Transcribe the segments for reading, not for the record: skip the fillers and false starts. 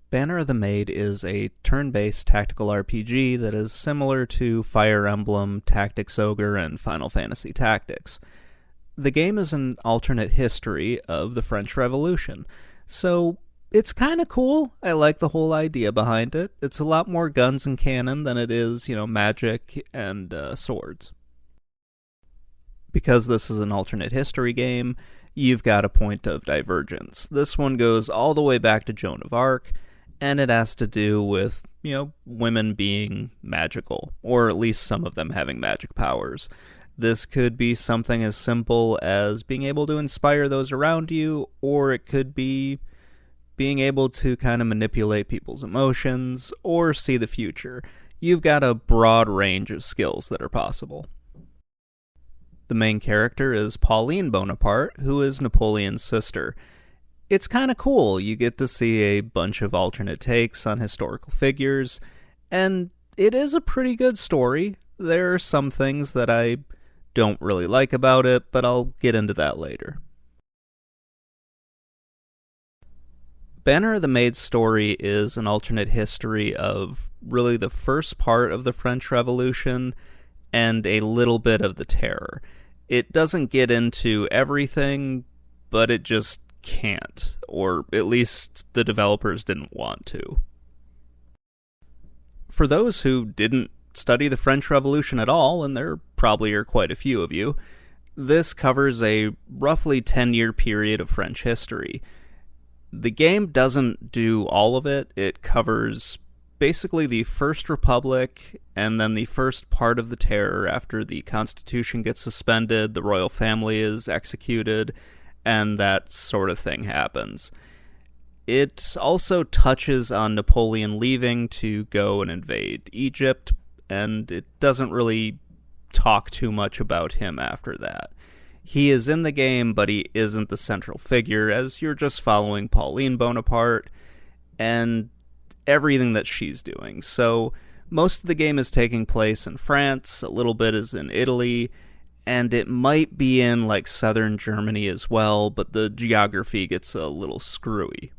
Banner of the Maid is a turn-based tactical RPG that is similar to Fire Emblem, Tactics Ogre, and Final Fantasy Tactics. The game is an alternate history of the French Revolution, so it's kind of cool. I like the whole idea behind it. It's a lot more guns and cannon than it is, magic and swords. Because this is an alternate history game, you've got a point of divergence. This one goes all the way back to Joan of Arc, and it has to do with, women being magical, or at least some of them having magic powers. This could be something as simple as being able to inspire those around you, or it could be being able to kind of manipulate people's emotions, or see the future. You've got a broad range of skills that are possible. The main character is Pauline Bonaparte, who is Napoleon's sister. It's kind of cool. You get to see a bunch of alternate takes on historical figures, and it is a pretty good story. There are some things that I don't really like about it, but I'll get into that later. Banner of the Maid's story is an alternate history of really the first part of the French Revolution and a little bit of the Terror. It doesn't get into everything, but it just can't, or at least the developers didn't want to. For those who didn't study the French Revolution at all, and there probably are quite a few of you, this covers a roughly 10-year period of French history. The game doesn't do all of it. It covers basically the First Republic, and then the first part of the Terror after the Constitution gets suspended, the royal family is executed, and that sort of thing happens. It also touches on Napoleon leaving to go and invade Egypt, and it doesn't really talk too much about him after that. He is in the game, but he isn't the central figure, as you're just following Pauline Bonaparte and everything that she's doing. So most of the game is taking place in France, a little bit is in Italy, and it might be in like southern Germany as well, but the geography gets a little screwy.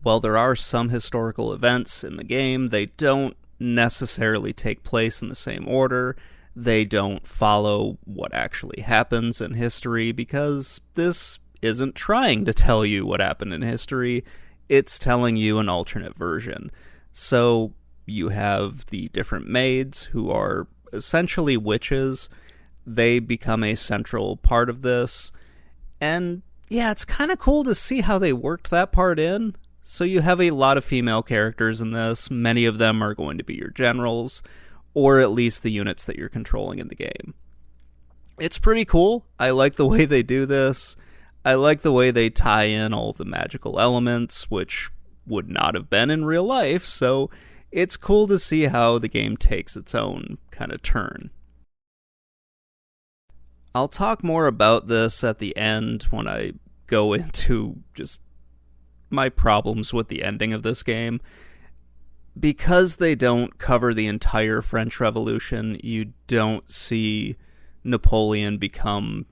While there are some historical events in the game, they don't necessarily take place in the same order. They don't follow what actually happens in history, because this isn't trying to tell you what happened in history. It's telling you an alternate version. So you have the different maids, who are essentially witches. They become a central part of this. And yeah, it's kind of cool to see how they worked that part in. So you have a lot of female characters in this. Many of them are going to be your generals, or at least the units that you're controlling in the game. It's pretty cool. I like the way they do this. I like the way they tie in all the magical elements, which would not have been in real life, so it's cool to see how the game takes its own kind of turn. I'll talk more about this at the end when I go into just my problems with the ending of this game. Because they don't cover the entire French Revolution, you don't see Napoleon become,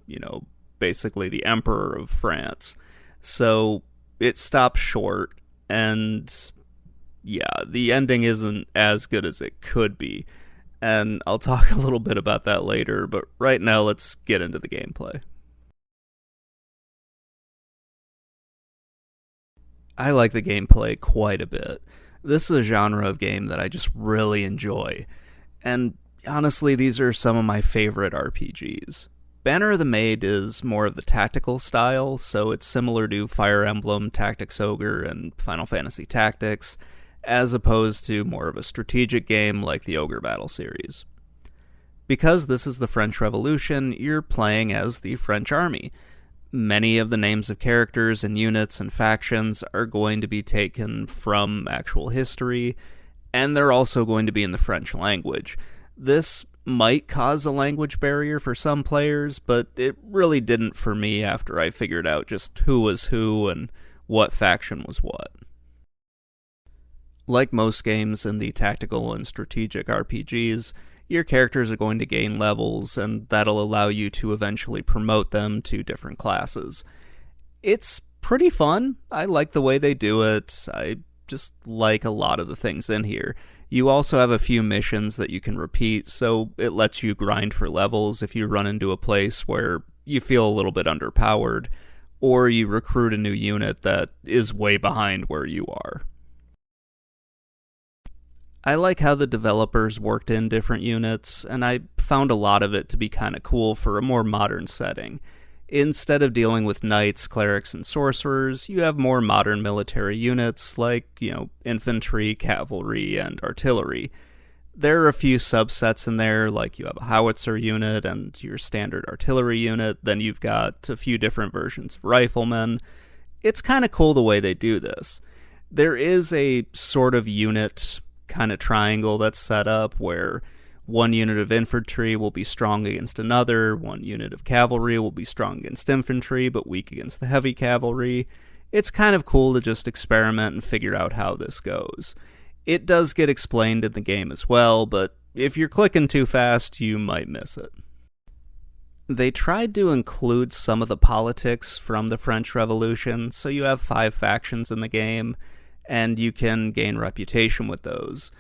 basically the emperor of France. So it stops short, and yeah, the ending isn't as good as it could be. And I'll talk a little bit about that later, but right now let's get into the gameplay. I like the gameplay quite a bit. This is a genre of game that I just really enjoy. And honestly, these are some of my favorite RPGs. Banner of the Maid is more of the tactical style, so it's similar to Fire Emblem, Tactics Ogre, and Final Fantasy Tactics, as opposed to more of a strategic game like the Ogre Battle series. Because this is the French Revolution, you're playing as the French army. Many of the names of characters and units and factions are going to be taken from actual history, and they're also going to be in the French language. This might cause a language barrier for some players, but it really didn't for me after I figured out just who was who and what faction was what. Like most games in the tactical and strategic RPGs, your characters are going to gain levels, and that'll allow you to eventually promote them to different classes. It's pretty fun. I like the way they do it. I just like a lot of the things in here. You also have a few missions that you can repeat, so it lets you grind for levels if you run into a place where you feel a little bit underpowered, or you recruit a new unit that is way behind where you are. I like how the developers worked in different units, and I found a lot of it to be kind of cool for a more modern setting. Instead of dealing with knights, clerics, and sorcerers, you have more modern military units like, infantry, cavalry, and artillery. There are a few subsets in there, like you have a howitzer unit and your standard artillery unit, then you've got a few different versions of riflemen. It's kind of cool the way they do this. There is a sort of unit kind of triangle that's set up where one unit of infantry will be strong against another, one unit of cavalry will be strong against infantry but weak against the heavy cavalry. It's kind of cool to just experiment and figure out how this goes. It does get explained in the game as well, but if you're clicking too fast, you might miss it. They tried to include some of the politics from the French Revolution, so you have 5 factions in the game, and you can gain reputation with those.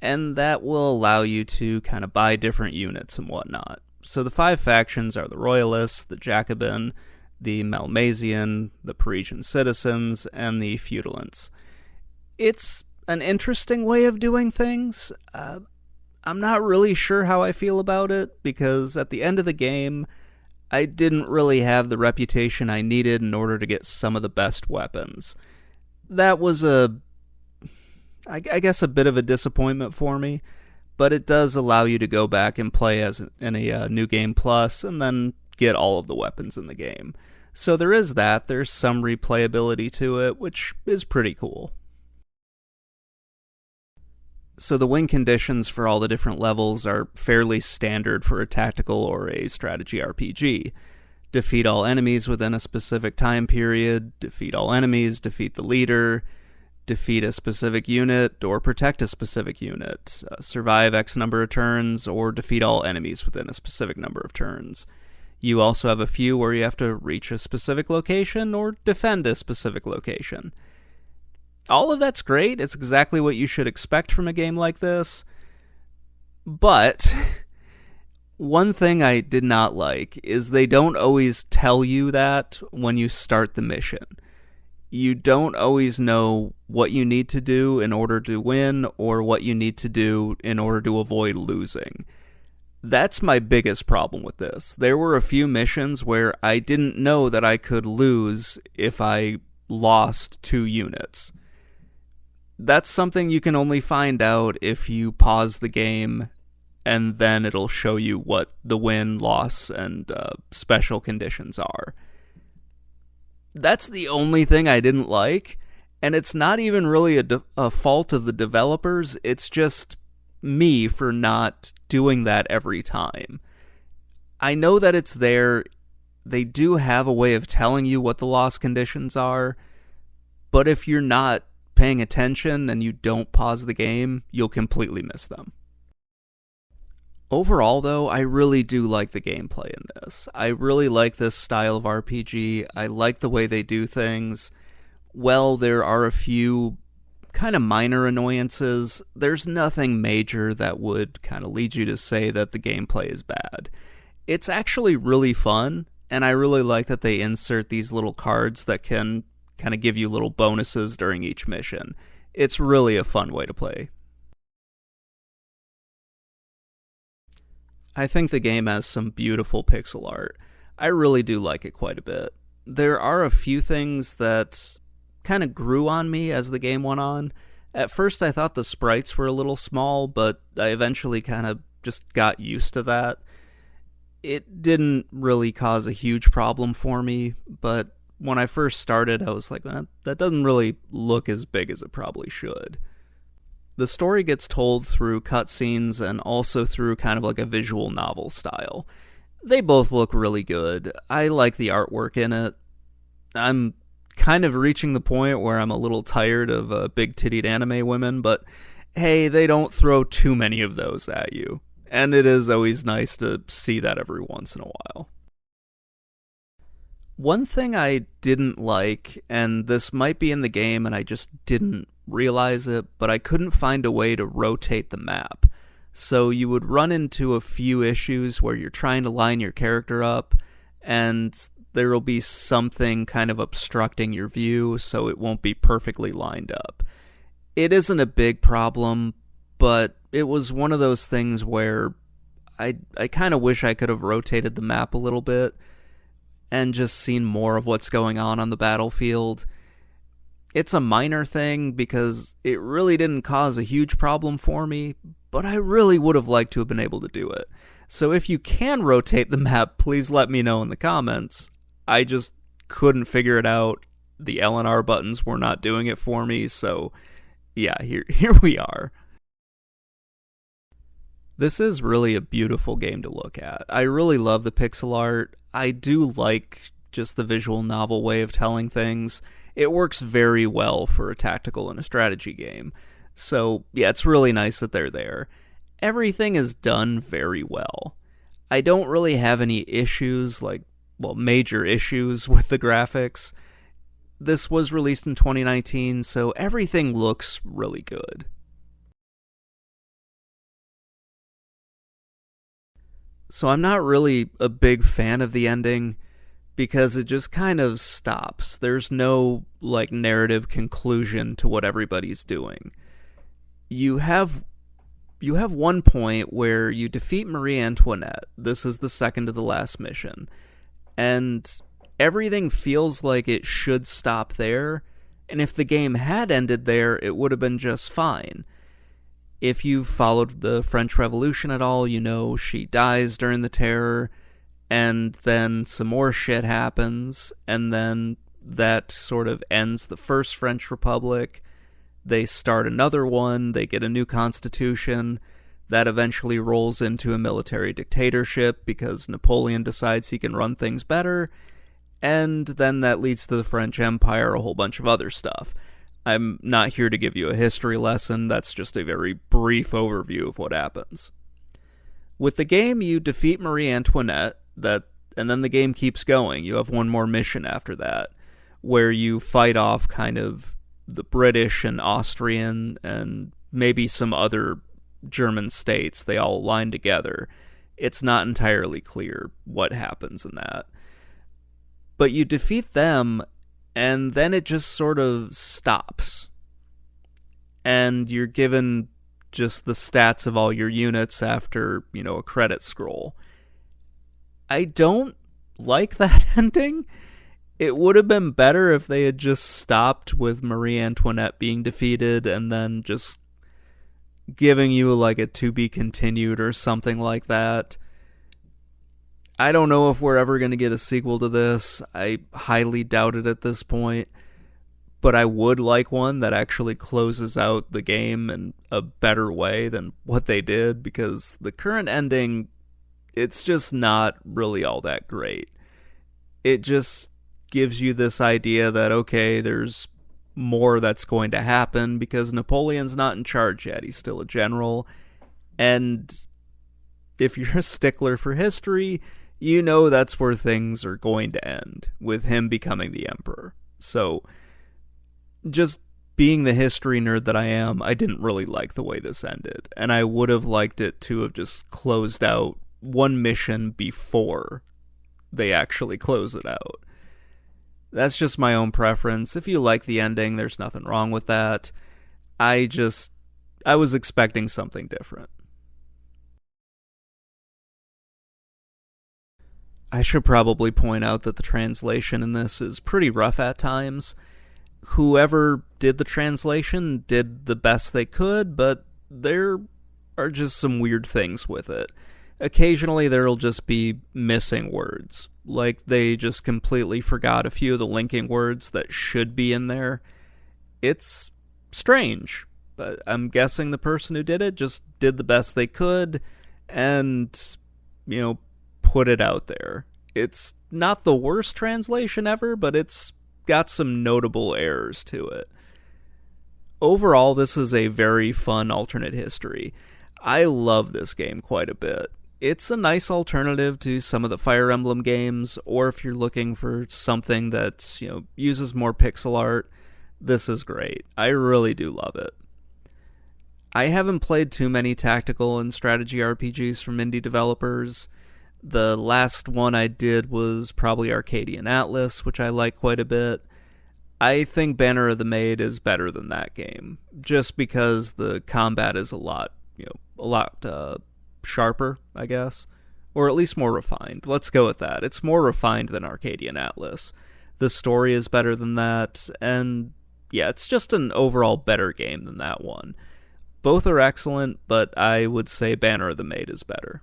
And that will allow you to kind of buy different units and whatnot. So the 5 factions are the Royalists, the Jacobin, the Malmaisian, the Parisian citizens, and the Feudalants. It's an interesting way of doing things. I'm not really sure how I feel about it, because at the end of the game, I didn't really have the reputation I needed in order to get some of the best weapons. That was I guess a bit of a disappointment for me, but it does allow you to go back and play as in a New Game Plus and then get all of the weapons in the game. So there is that. There's some replayability to it, which is pretty cool. So the win conditions for all the different levels are fairly standard for a tactical or a strategy RPG. Defeat all enemies within a specific time period, defeat all enemies, defeat the leader, defeat a specific unit, or protect a specific unit, survive X number of turns, or defeat all enemies within a specific number of turns. You also have a few where you have to reach a specific location or defend a specific location. All of that's great. It's exactly what you should expect from a game like this. But one thing I did not like is they don't always tell you that when you start the mission. You don't always know what you need to do in order to win or what you need to do in order to avoid losing. That's my biggest problem with this. There were a few missions where I didn't know that I could lose if I lost 2 units. That's something you can only find out if you pause the game, and then it'll show you what the win, loss, and special conditions are. That's the only thing I didn't like, and it's not even really a fault of the developers, it's just me for not doing that every time. I know that it's there, they do have a way of telling you what the loss conditions are, but if you're not paying attention and you don't pause the game, you'll completely miss them. Overall, though, I really do like the gameplay in this. I really like this style of RPG. I like the way they do things. Well, there are a few kind of minor annoyances. There's nothing major that would kind of lead you to say that the gameplay is bad. It's actually really fun, and I really like that they insert these little cards that can kind of give you little bonuses during each mission. It's really a fun way to play. I think the game has some beautiful pixel art. I really do like it quite a bit. There are a few things that kind of grew on me as the game went on. At first I thought the sprites were a little small, but I eventually kind of just got used to that. It didn't really cause a huge problem for me, but when I first started I was like, that doesn't really look as big as it probably should. The story gets told through cutscenes and also through kind of like a visual novel style. They both look really good. I like the artwork in it. I'm kind of reaching the point where I'm a little tired of big-tittied anime women, but hey, they don't throw too many of those at you. And it is always nice to see that every once in a while. One thing I didn't like, and this might be in the game and I just didn't realize it, but I couldn't find a way to rotate the map. So you would run into a few issues where you're trying to line your character up, and there will be something kind of obstructing your view, so it won't be perfectly lined up. It isn't a big problem, but it was one of those things where I kind of wish I could have rotated the map a little bit and just seen more of what's going on the battlefield. It's a minor thing because it really didn't cause a huge problem for me, but I really would have liked to have been able to do it. So if you can rotate the map, please let me know in the comments. I just couldn't figure it out. The L and R buttons were not doing it for me, so yeah, here we are. This is really a beautiful game to look at. I really love the pixel art. I do like just the visual novel way of telling things. It works very well for a tactical and a strategy game. So, yeah, it's really nice that they're there. Everything is done very well. I don't really have any issues, major issues with the graphics. This was released in 2019, so everything looks really good. So I'm not really a big fan of the ending because it just kind of stops. There's no narrative conclusion to what everybody's doing. You have one point where you defeat Marie Antoinette. This is the second to the last mission. And everything feels like it should stop there. And if the game had ended there, it would have been just fine. If you've followed the French Revolution at all, you know she dies during the Terror, and then some more shit happens, and then that sort of ends the first French Republic. They start another one, they get a new constitution, that eventually rolls into a military dictatorship because Napoleon decides he can run things better, and then that leads to the French Empire, a whole bunch of other stuff. I'm not here to give you a history lesson, that's just a very brief overview of what happens. With the game, you defeat Marie Antoinette, and then the game keeps going. You have one more mission after that, where you fight off kind of the British and Austrian and maybe some other German states. They all align together. It's not entirely clear what happens in that. But you defeat them, and then it just sort of stops. And you're given just the stats of all your units after, a credit scroll. I don't like that ending. It would have been better if they had just stopped with Marie Antoinette being defeated and then just giving you a to be continued or something like that. I don't know if we're ever going to get a sequel to this. I highly doubt it at this point. But I would like one that actually closes out the game in a better way than what they did, because the current ending, it's just not really all that great. It just gives you this idea that, okay, there's more that's going to happen because Napoleon's not in charge yet. He's still a general. And if you're a stickler for history, you know that's where things are going to end, with him becoming the emperor. So, just being the history nerd that I am, I didn't really like the way this ended. And I would have liked it to have just closed out one mission before they actually close it out. That's just my own preference. If you like the ending, there's nothing wrong with that. I was expecting something different. I should probably point out that the translation in this is pretty rough at times. Whoever did the translation did the best they could, but there are just some weird things with it. Occasionally there'll just be missing words. Like they just completely forgot a few of the linking words that should be in there. It's strange, but I'm guessing the person who did it just did the best they could and, put it out there. It's not the worst translation ever, but it's got some notable errors to it. Overall, this is a very fun alternate history. I love this game quite a bit. It's a nice alternative to some of the Fire Emblem games, or if you're looking for something that, uses more pixel art, this is great. I really do love it. I haven't played too many tactical and strategy RPGs from indie developers. The last one I did was probably Arcadian Atlas, which I like quite a bit. I think Banner of the Maid is better than that game, just because the combat is a lot sharper, I guess, or at least more refined. Let's go with that. It's more refined than Arcadian Atlas. The story is better than that, and yeah, it's just an overall better game than that one. Both are excellent, but I would say Banner of the Maid is better.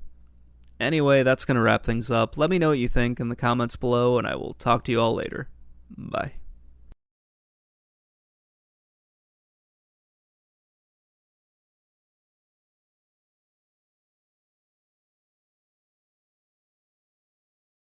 Anyway, that's going to wrap things up. Let me know what you think in the comments below, and I will talk to you all later. Bye.